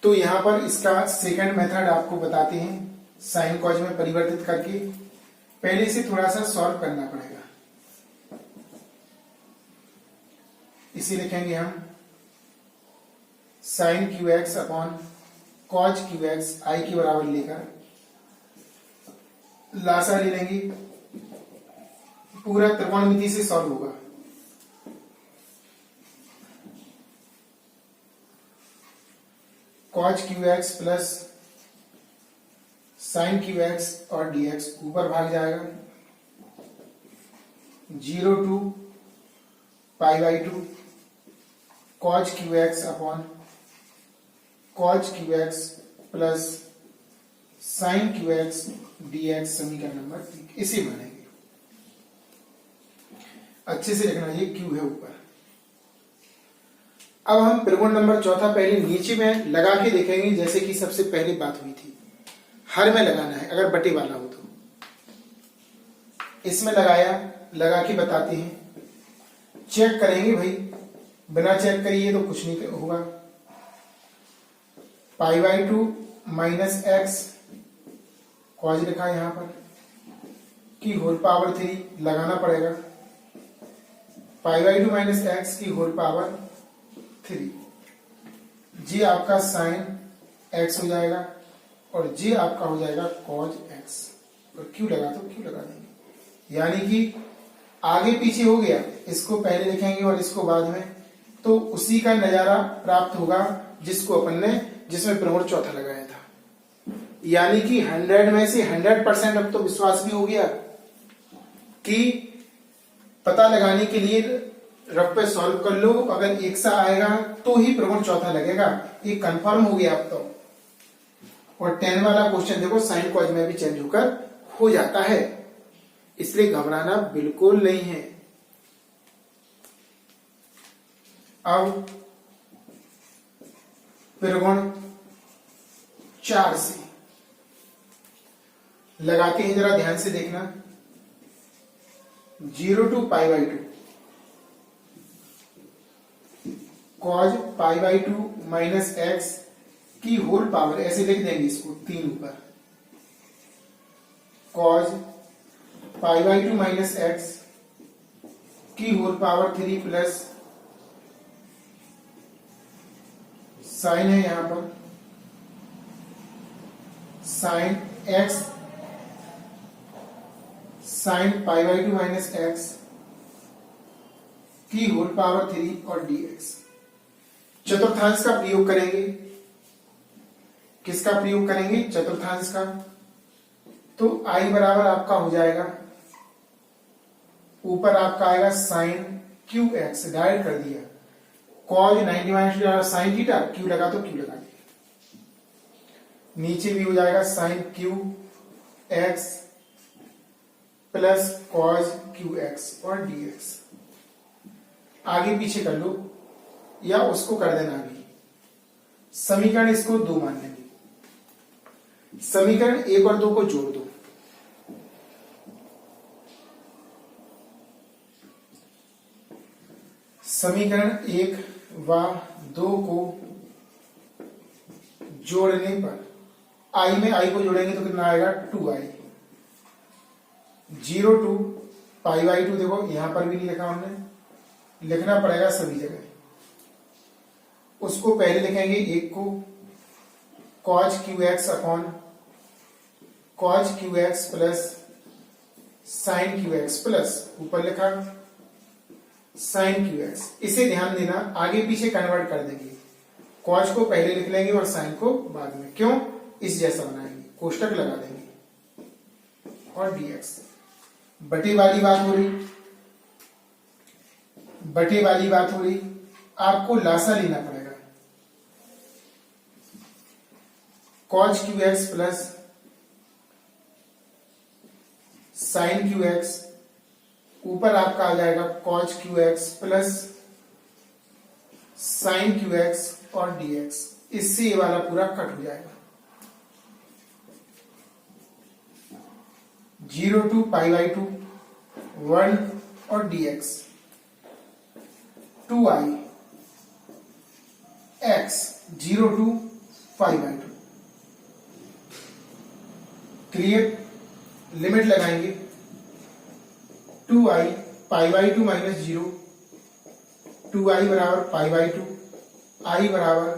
[SPEAKER 1] तो यहां पर इसका सेकंड मेथड आपको बताते हैं, साइन कॉज में परिवर्तित करके। पहले से थोड़ा सा सॉल्व करना पड़ेगा। इसे लिखेंगे हम sine Q x upon cos Q x I के बराबर लेकर लासा ले लेंगे। पूरा त्रिकोणमिति से सॉल्व होगा। Cos Q x plus sine Q x और डीएक्स ऊपर भाग जाएगा। 0 to π/2 cos Q x upon cos Q x plus sine Q x dx समीकरण नंबर 3। इसे बनेंगे, अच्छे से लिखना, ये क्यू है ऊपर। अब हम त्रिकोण नंबर चौथा पहले नीचे में लगा के देखेंगे, जैसे कि सबसे पहले बात हुई थी। हर में लगाना है अगर बटे वाला हो तो। इसमें लगाया, लगा के बताते हैं। चेक करेंगे भाई, बिना चेक करिए तो कुछ नहीं होगा। π/2 माइनस एक्स कॉज लिखा है यहां पर की होल पावर 3 लगाना पड़ेगा। π/2 माइनस एक्स की होल पावर 3। जी आपका साइन एक्स हो जाएगा और जी आपका हो जाएगा कॉज एक्स। और क्यू लगा तो क्यू लगा देंगे, यानी कि आगे पीछे हो गया। इसको पहले लिखेंगे और इसको बाद में, तो उसी का नजारा प्राप्त होगा जिसको अपन ने, जिसमें त्रिकोण चौथा लगाया था। यानी कि 100 में से 100% अब तो विश्वास भी हो गया कि पता लगाने के लिए रफ पे सॉल्व कर लो, अगर एक सा आएगा तो ही त्रिकोण चौथा लगेगा, ये कंफर्म हो गया अब तो। और 10 वाला क्वेश्चन देखो साइन कॉज में भी चेंज होकर हो जाता है, इसलिए घबराना बिल्कुल नहीं है। अब त्रिकोण 4 से लगाते हैं, जरा ध्यान से देखना। 0 to π/2 कॉज π/2 माइनस एक्स की होल पावर, ऐसे लिख देंगे इसको 3 ऊपर। कॉज π/2 माइनस एक्स की होल पावर 3 प्लस साइन है यहां पर sine x sine π/2 minus x की होल पावर 3 और dx। चतुर्थांश का प्रयोग करेंगे। किसका प्रयोग करेंगे? चतुर्थांश का। तो i बराबर आपका हो जाएगा, ऊपर आपका आएगा साइन क्यू एक्स, डायरेक्ट कर दिया। कॉज 90 साइन थीटा, क्यू लगा तो क्यू लगा दिया। नीचे भी हो जाएगा sine Q x plus cos Q x और डीएक्स। आगे पीछे कर लो या उसको कर देना। अभी समीकरण इसको 2 मान लेंगे। समीकरण 1 और 2 को जोड़ दो। समीकरण 1 व 2 को जोड़ने पर i में i को जोड़ेंगे तो कितना आएगा 2i। 0 to π/2 देखो यहां पर भी नहीं लिखा हमने, लिखना पड़ेगा सभी जगह। उसको पहले लिखेंगे 1 को cause Q x upon cos Q x plus sine Q x plus ऊपर लिखा साइन क्यू एक्स। इसे ध्यान देना, आगे पीछे कन्वर्ट कर देंगे। कॉज को पहले लिख लेंगे और साइन को बाद में। क्यों? इस जैसा बनाएंगे, कोष्टक लगा देंगे और dx। बटे वाली बात हो रही, बटे वाली बात हो रही, आपको लासा लेना पड़ेगा। cos QX plus sin QX, ऊपर आपका आ जाएगा cos QX plus sin QX और dx, इससे ये वाला पूरा कट हो जाएगा। 0 to π/2 1 और dx 2i x 0 to π/2। Clear, limit लगाएंगे 2i π/2 माइनस 0, 2i बराबर π/2, i बराबर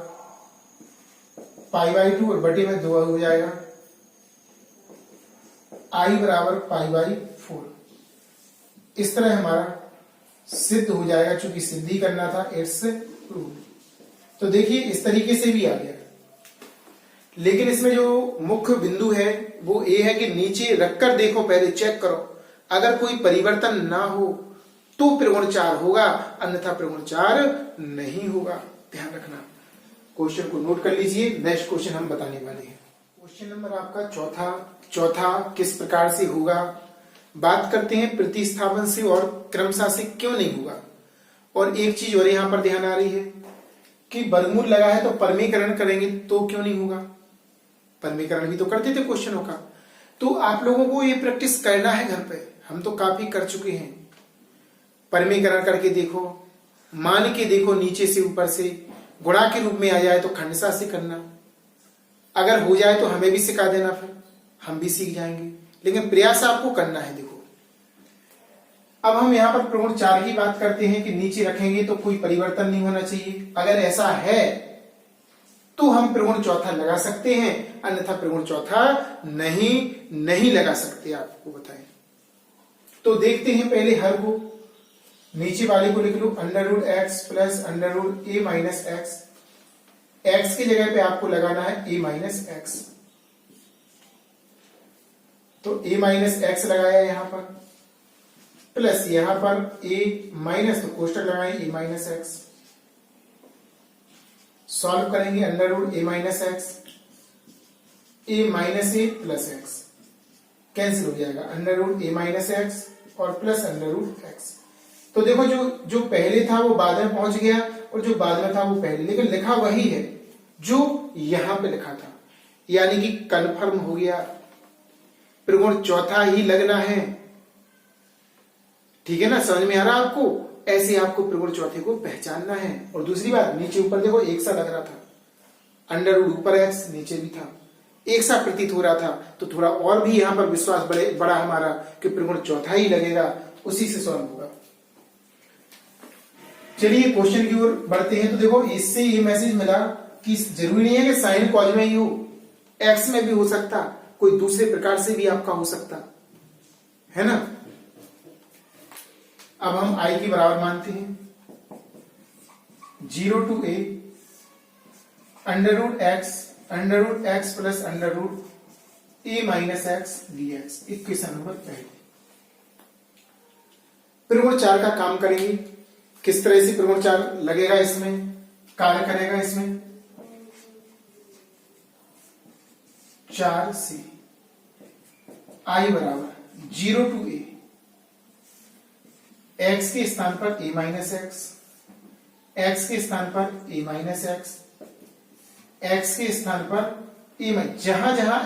[SPEAKER 1] π/2 और बटे में 2 हो जाएगा, i बराबर π/4। इस तरह हमारा सिद्ध हो जाएगा, चूंकि सिद्धि करना था इट्स प्रूव। तो देखिए इस तरीके से भी आ गया, लेकिन इसमें जो मुख्य बिंदु है वो ये है कि नीचे रखकर देखो, पहले चेक करो, अगर कोई परिवर्तन ना हो तो त्रिगुणाचार होगा, अन्यथा त्रिगुणाचार नहीं होगा। ध्यान रखना, क्वेश्चन को नोट कर लीजिए। नेक्स्ट क्वेश्चन हम बताने वाले हैं। क्वेश्चन नंबर आपका चौथा किस प्रकार से होगा, बात करते हैं प्रतिस्थापन से और क्रमशः से क्यों नहीं होगा। और एक चीज और यहां पर ध्यान आ रही है कि वर्गमूल लगा है तो परमीकरण करेंगे तो क्यों नहीं होगा, परमीकरण भी तो करते थे क्वेश्चनों का। तो आप लोगों को ये प्रैक्टिस करना है घर पे, हम तो काफी कर चुके हैं। परमीकरण करके देखो, मान के देखो, नीचे से ऊपर से गुणा के रूप में आ जाए तो खंडशः से करना, अगर हो जाए तो हमें भी सिखा देना, फिर हम भी सीख जाएंगे, लेकिन प्रयास आपको करना है। देखो अब हम यहाँ पर प्रगुण 4 की बात करते हैं कि नीचे रखेंगे तो कोई परिवर्तन नहीं होना चाहिए। अगर ऐसा है तो हम प्रगुण चौथा लगा सकते हैं, अन्यथा प्रगुण चौथा नहीं लगा सकते, आपको बताएं। तो देखते हैं पहले हर को, नीचे वाले को लिख लो √x plus √a minus x, x की जगह पे आपको लगाना है a माइनस एक्स, तो a माइनस एक्स लगाया यहां पर, प्लस यहां पर a माइनस, तो कोष्टक लगाएं a माइनस एक्स, सॉल्व करेंगे √a minus x, a minus a plus x cancel हो जाएगा, √a माइनस एक्स और प्लस √x। तो देखो जो पहले था वो बाद में पहुंच गया और जो बाद में था वो पहले, लेकिन लिखा वही है जो यहां पे लिखा था, यानी कि कन्फर्म हो गया, प्रगुण चौथा ही लगना है। ठीक है ना, समझ में आ रहा आपको? ऐसे आपको प्रगुण चौथे को पहचानना है। और दूसरी बात, नीचे ऊपर देखो एक सा लग रहा था, अंडर ऊपर एक्स नीचे भी था, एक सा प्रतीत हो रहा था, तो थोड़ा और भी यहां पर विश्वास बड़ा हमारा कि प्रगुण चौथा ही लगेगा, उसी से सॉल्व होगा। चलिए क्वेश्चन की ओर बढ़ते हैं। तो देखो इससे ये मैसेज मिला कि जरूरी नहीं है कि साइन कॉज में ही हो, एक्स में भी हो सकता, कोई दूसरे प्रकार से भी आपका हो सकता है ना। अब हम i के बराबर मानते हैं 0 to a √x plus √a minus x dx, equation number पहले। प्रगुण 4 का काम करेंगे, किस तरह से प्रगुण 4 लगेगा, इसमें कार्य करेगा। इसमें 4 से i बराबर 0 to a, x के स्थान पर a माइनस एक्स, x के स्थान पर a माइनस एक्स, x के स्थान पर a माइनस, जहां जहां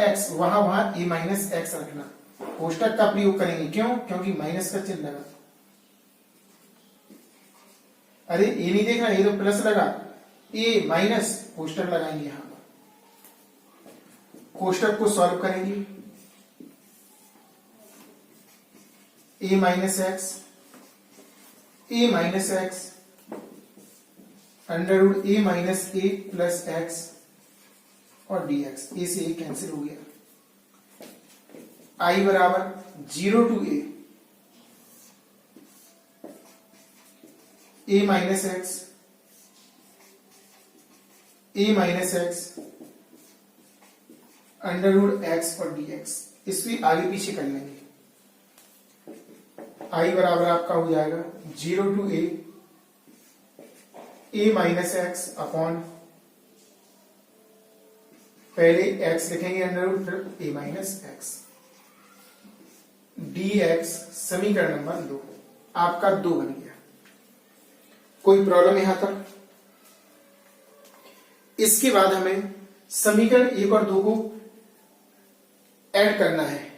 [SPEAKER 1] x वहां वहां a माइनस एक्स रखना, कोष्टक का प्रयोग करेंगे। क्यों? क्योंकि माइनस का चिन्ह लगा। अरे ये नहीं देखना, ये तो प्लस लगा, a माइनस कोष्टक लगाएंगे यहां पर, कोष्टक को सॉल्व करेंगे, a minus x under a minus a plus x और dx, a से a कैंसिल हो गया। i बराबर 0 to a minus x under root x और dx, इसमें आगे पीछे कर लेंगे। आई बराबर आपका हो जाएगा 0 to a minus x upon, पहले x लिखेंगे अंडर रूट फिर a माइनस एक्स dx समीकरण नंबर 2 आपका 2 बन गया। कोई प्रॉब्लम यहां तक? इसके बाद हमें समीकरण 1 और 2 को ऐड करना है,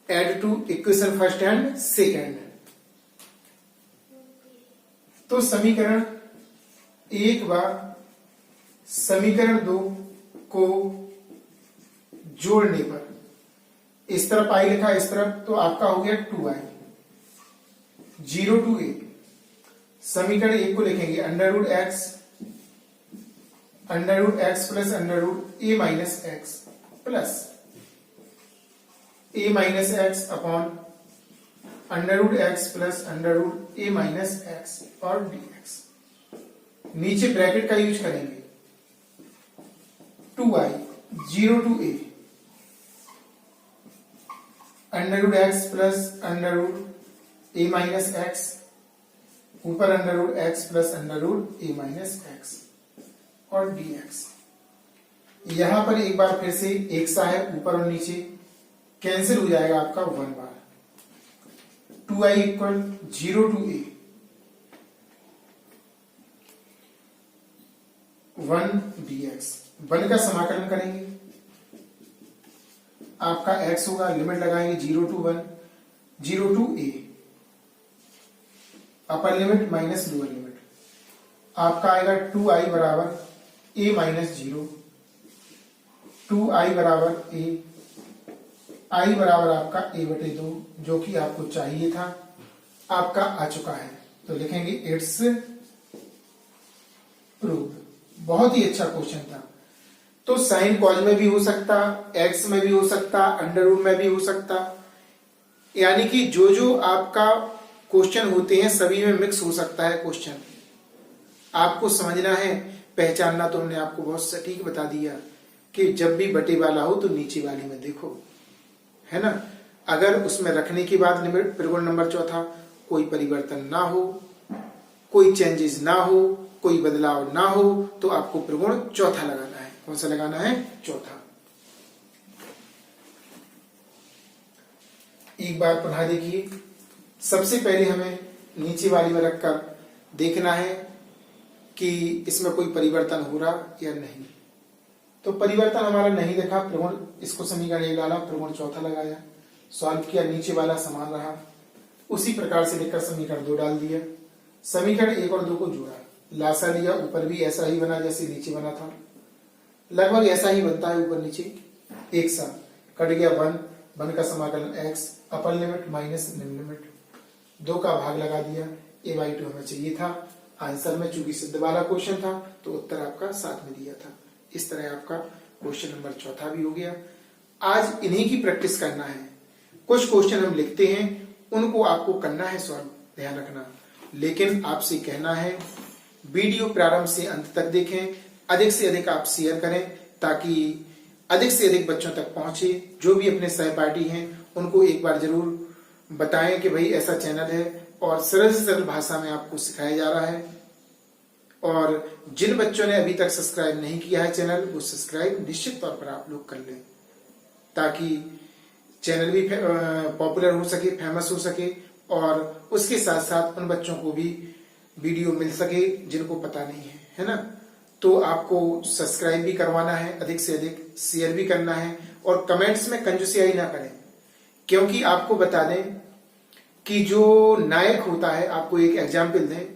[SPEAKER 1] add to equation first and second. तो समीकरण 1 व समीकरण 2 को जोड़ने पर इस तरफ आई लिखा, इस तरफ, तो आपका हो गया 2i 0 to a। समीकरण 1 को लिखेंगे under root x plus under root a minus x plus a minus x upon under root x plus under root a minus x और dx। नीचे ब्रैकेट का यूज करेंगे, 2i 0 to a under root x plus under root a minus x, ऊपर under root x plus under root a minus x और dx। यहां पर एक बार फिर से एक सा है, ऊपर और नीचे कैंसिल हो जाएगा आपका 1 बार। 2i equal 0 to a 1 dx। 1 का समाकलन करेंगे, आपका x होगा, लिमिट लगाएंगे 0 to 1, 0 to a, upper limit minus lower limit, आपका आएगा 2i बराबर a माइनस 0, 2i बराबर a, i बराबर आपका a बटे 2, जो कि आपको चाहिए था, आपका आ चुका है। तो लिखेंगे इट्स प्रूव्ड। बहुत ही अच्छा क्वेश्चन था। तो साइन कॉज में भी हो सकता, एक्स में भी हो सकता, अंडर रूट में भी हो सकता, यानी कि जो जो आपका क्वेश्चन होते हैं सभी में मिक्स हो सकता है क्वेश्चन। आपको समझना है, पहचानना। तो हमने आपको बहुत सटीक बता दिया कि जब भी बटे वाला हो तो नीचे वाली में देखो, है ना। अगर उसमें रखने के बाद लिमिट त्रिकोण नंबर चौथा कोई परिवर्तन ना हो, कोई चेंजेस ना हो, कोई बदलाव ना हो, तो आपको त्रिकोण चौथा लगाना है। कौन सा लगाना है? चौथा। एक बार पुनः देखिए। सबसे पहले हमें नीचे वाली में रखकर देखना है कि इसमें कोई परिवर्तन हो रहा या नहीं। तो परिवर्तन हमारा नहीं देखा, त्रिकोण इसको समीकरण 1 डाला, त्रिकोण चौथा लगाया, सॉल्व किया, नीचे वाला समान रहा। उसी प्रकार से लेकर समीकरण 2 डाल दिया, समीकरण 1 और 2 को जोड़ा, लासा लिया, ऊपर भी ऐसा ही बना जैसे नीचे बना था, लगभग ऐसा ही बनता है ऊपर नीचे एक साथ। कट गया 1 का समाकलन x, अपर लिमिट माइनस निम्न लिमिट, 2 का भाग लगा दिया, a/2 हमें चाहिए था। आंसर में चूंकि सिद्ध वाला क्वेश्चन था तो उत्तर आपका साथ में दिया था। इस तरह आपका क्वेश्चन नंबर चौथा भी हो गया। आज इन्हीं की प्रैक्टिस करना है। कुछ क्वेश्चन हम लिखते हैं, उनको आपको करना है सॉल्व, ध्यान रखना। लेकिन आपसे कहना है वीडियो प्रारंभ से अंत तक देखें, अधिक से अधिक आप शेयर करें ताकि अधिक से अधिक बच्चों तक पहुंचे। जो भी अपने सहपाठी हैं उनको एक बार जरूर बताएं कि भाई ऐसा चैनल है और सरल से सरल भाषा में आपको सिखाया जा रहा है। और जिन बच्चों ने अभी तक सब्सक्राइब नहीं किया है चैनल, वो सब्सक्राइब निश्चित तौर पर आप लोग कर लें ताकि चैनल भी पॉपुलर हो सके, फेमस हो सके, और उसके साथ साथ उन बच्चों को भी वीडियो मिल सके जिनको पता नहीं है ना। तो आपको सब्सक्राइब भी करवाना है, अधिक से अधिक शेयर भी करना है, और कमेंट्स में कंजूसियाई ना करें। क्योंकि आपको बता दें कि जो नायक होता है, आपको एक एग्जाम्पल दें,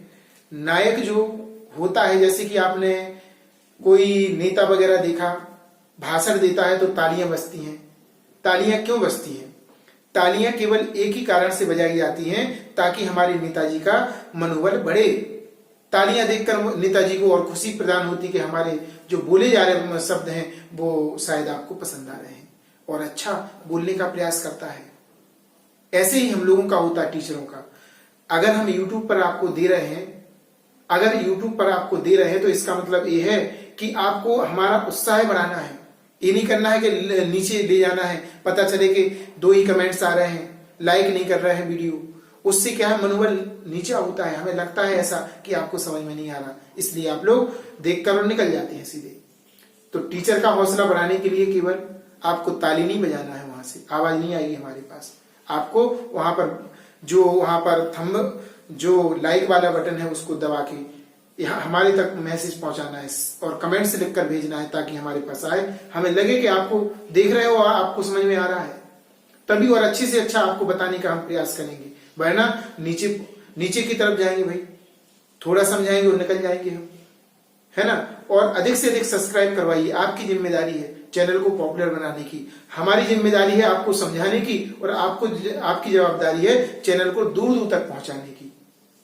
[SPEAKER 1] नायक जो होता है, जैसे कि आपने कोई नेता वगैरह देखा, भाषण देता है तो तालियां बजती हैं। तालियां क्यों बजती हैं? तालियां केवल एक ही कारण से बजाई जाती हैं ताकि हमारे नेताजी का मनोबल बढ़े। तालियां देखकर नेताजी को और खुशी प्रदान होती कि हमारे जो बोले जा रहे शब्द हैं वो शायद आपको पसंद आ रहे हैं और अच्छा बोलने का प्रयास करता है। ऐसे ही हम लोगों का होता है, टीचरों का। अगर हम YouTube पर आपको दे रहे हैं, तो इसका मतलब ये है कि आपको हमारा उत्साह बढ़ाना है। ये नहीं करना है कि नीचे ले जाना है, पता चले कि 2 ही कमेंट्स आ रहे हैं लाइक नहीं कर रहे हैं वीडियो, उससे क्या है मनोबल नीचे होता है, हमें लगता है ऐसा कि आपको समझ में नहीं आ रहा, इसलिए आप लोग देखकर और निकल जाते हैं सीधे। तो टीचर का हौसला बढ़ाने के लिए केवल आपको ताली नहीं बजाना है, वहां से आवाज नहीं आएगी हमारे पास, आपको वहां पर थंब जो लाइक वाला बटन है उसको दबा के यहाँ हमारे तक मैसेज पहुंचाना है और कमेंट से लिखकर भेजना है, ताकि हमारे पास आए, हमें लगे कि आपको देख रहे हो, आपको समझ में आ रहा है, तभी और अच्छे से अच्छा आपको बताने का हम प्रयास करेंगे। वरना नीचे की तरफ जाएंगे भाई, थोड़ा समझाएंगे और निकल जाएंगे हम, है ना। और अधिक से अधिक सब्सक्राइब करवाइए, आपकी जिम्मेदारी है चैनल को पॉपुलर बनाने की, हमारी जिम्मेदारी है आपको समझाने की, और आपकी जवाबदारी है चैनल को दूर दूर तक पहुंचाने की,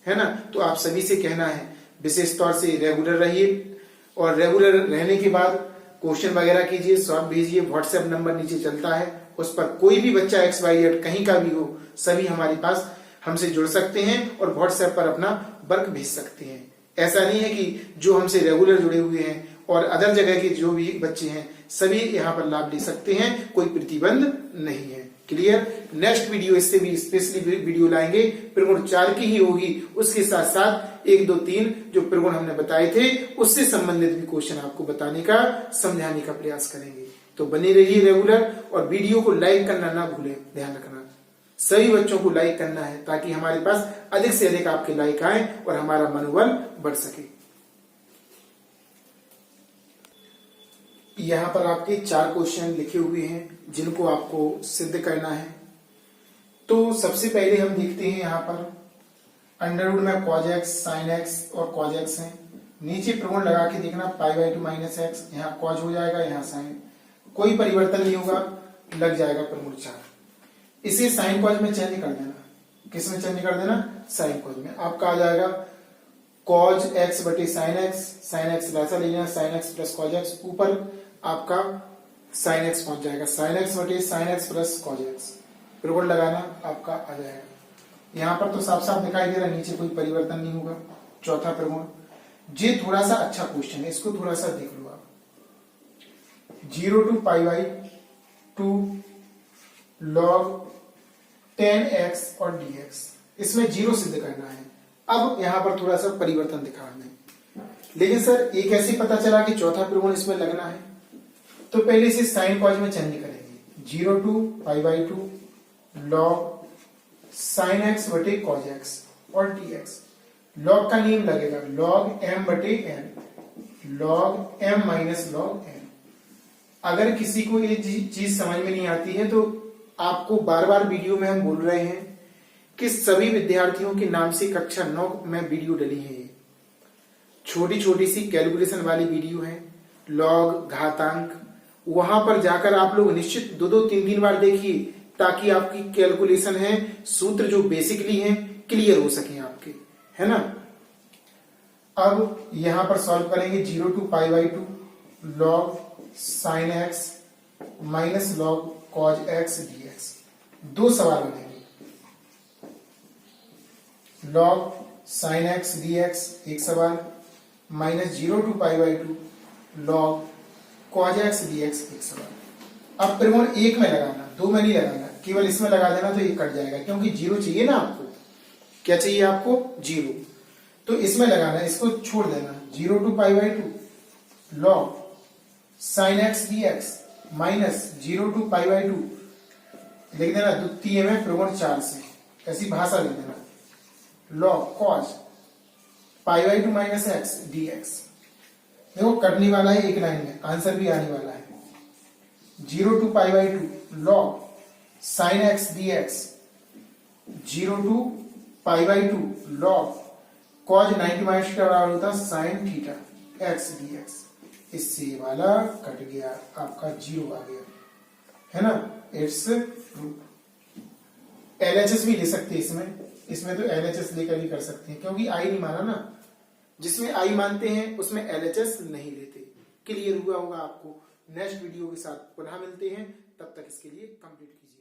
[SPEAKER 1] है ना। तो आप सभी से कहना है विशेष तौर से रेगुलर रहिए, और रेगुलर रहने के बाद क्वेश्चन वगैरह कीजिए, सॉल्व भेजिए, व्हाट्सएप नंबर नीचे चलता है, उस पर कोई भी बच्चा XYZ कहीं का भी हो, सभी हमारे पास हमसे जुड़ सकते हैं और व्हाट्सएप पर अपना वर्क भेज सकते हैं। ऐसा नहीं है कि जो हमसे रेगुलर जुड़े हुए हैं और अदर जगह के जो भी बच्चे हैं सभी यहाँ पर लाभ ले सकते हैं, कोई प्रतिबंध नहीं है। क्लियर। नेक्स्ट वीडियो इससे भी स्पेशली वीडियो लाएंगे, प्रगुण 4 की ही होगी, उसके साथ साथ 1 2 3 जो प्रगुण हमने बताए थे उससे संबंधित भी क्वेश्चन आपको बताने का, समझाने का प्रयास करेंगे। तो बने रहिए रेगुलर, और वीडियो को लाइक करना ना भूलें, ध्यान रखना सभी बच्चों को लाइक करना है, ताकि हमारे पास अधिक से अधिक आपके लाइक आए और हमारा मनोबल बढ़ सके। यहाँ पर आपके 4 क्वेश्चन लिखे हुए हैं जिनको आपको सिद्ध करना है। तो सबसे पहले हम देखते हैं यहाँ पर अंडरवुड में cos x, sin x और cos x है, नीचे प्रगुण लगा के देखना π/2 - x, यहाँ cos हो जाएगा, यहाँ sin, कोई परिवर्तन नहीं होगा, लग जाएगा प्रगुण 4। इसे sin cos में चेंज कर देना, किस में चेंज कर देना, sin cos में। आपका आ जाएगा cos x बटे sin x वैसा लेना, sin x plus cos x, ऊपर आपका sin x पहुंच जाएगा, sin x बटे sin x plus cos x, प्रगुण लगाना आपका आ जाएगा। यहाँ पर तो साफ साफ दिखाई दे रहा है, नीचे कोई परिवर्तन नहीं होगा। चौथा प्रगुण, ये थोड़ा सा अच्छा क्वेश्चन है, इसको थोड़ा सा देख लो आप। 0 to π/2 log 10x और dx, इसमें 0 सिद्ध करना है। अब यहाँ पर थोड़ा सा परिवर्तन दिखा हमें, लेकिन सर ये कैसे पता चला कि चौथा प्रगुण इसमें लगना है? तो पहले इसे साइन कॉज में चेंज करेंगे, 0 to π/2 log sin x बटे cos x और dx। log का नियम लगेगा log m बटे n, log m minus log n। अगर किसी को ये चीज समझ में नहीं आती है तो आपको बार बार वीडियो में हम बोल रहे हैं कि सभी विद्यार्थियों के नाम से कक्षा 9 में वीडियो डली है। छोटी छोटी सी कैलकुलेशन वाली वीडियो है, लॉग, घातांक, वहां पर जाकर आप लोग निश्चित 2 3 बार देखिए, ताकि आपकी कैलकुलेशन है, सूत्र जो बेसिकली हैं क्लियर हो सके आपके, है ना। अब यहां पर सॉल्व करेंगे 0 to π/2 log sin x minus log cos x dx। 2 सवाल बनेंगे, log sin x dx एक सवाल, minus 0 to π/2 log cos x dx एक सवाल। अब प्रगुण 1 में लगाना, 2 में नहीं लगाना, केवल इसमें लगा देना तो ये कट जाएगा, क्योंकि 0 चाहिए ना आपको। क्या चाहिए आपको? 0। तो इसमें लगाना, इसको छोड़ देना, 0 to π/2 log sin x dx minus 0 to π/2 लिख देना द्वितीय में प्रगुण 4 से, ऐसी भाषा लिख देना, log cos π/2 minus x dx। देखो कटने वाला है एक लाइन में, आंसर भी आने वाला है। 0 to π/2 log sin x dx, 0 to π/2 log cos 90 minus का बराबर होता है sin थीटा x dx। इससे वाला कट गया, आपका 0 आ गया, है ना। इट्स LHS भी ले सकते हैं इसमें तो LHS लेकर भी कर सकते हैं, क्योंकि आई नहीं माना ना, जिसमें आई मानते हैं उसमें LHS नहीं लेते। क्लियर हुआ होगा आपको। नेक्स्ट वीडियो के साथ पुनः मिलते हैं, तब तक इसके लिए कंप्लीट कीजिए।